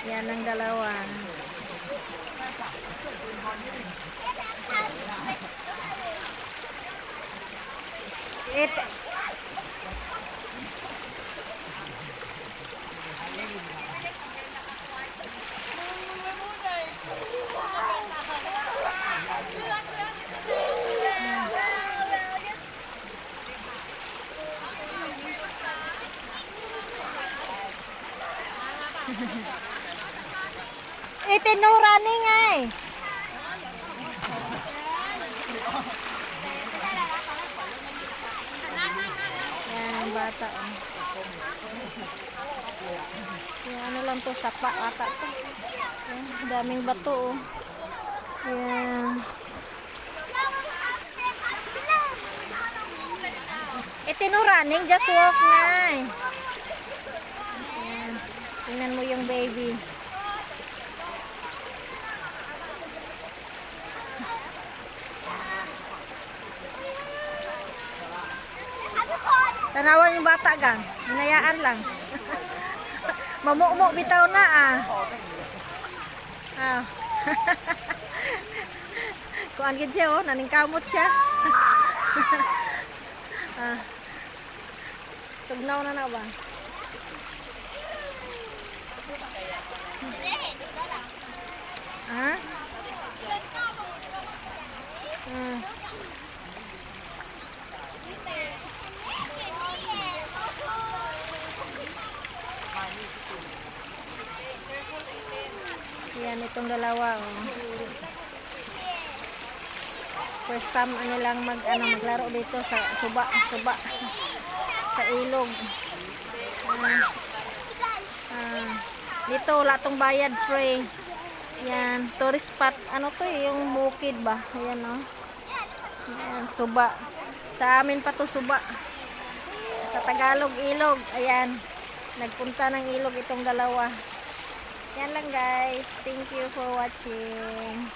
Yan ang dalawa. Itinura ni nga eh. Yan ang bata. Oh. Yung ano lang to, sapa ata to. Yan, daming bato. Oh. Yan. Itinuraning, just walk nga eh. Yan. Tingnan mo yung baby. Tanawan yung bata gang. Hinayaan lang. Mamumo bitaw na ah. Ah. Kuan gid siya oh, naning kamot siya. Ah. Tugnaw na na ba? Ha? Hmm. Yan itong dalawa oh. First time ano lang maglaro dito sa suba sa ilog. Dito wala tong bayad, free. Yan, tourist spot. Ano to yung bukid ba? Ayan oh. Ayan, suba. Sa amin pa to suba. Sa Tagalog ilog. Ayan. Nagpunta ng ilog itong dalawa. Yan lang guys. Thank you for watching.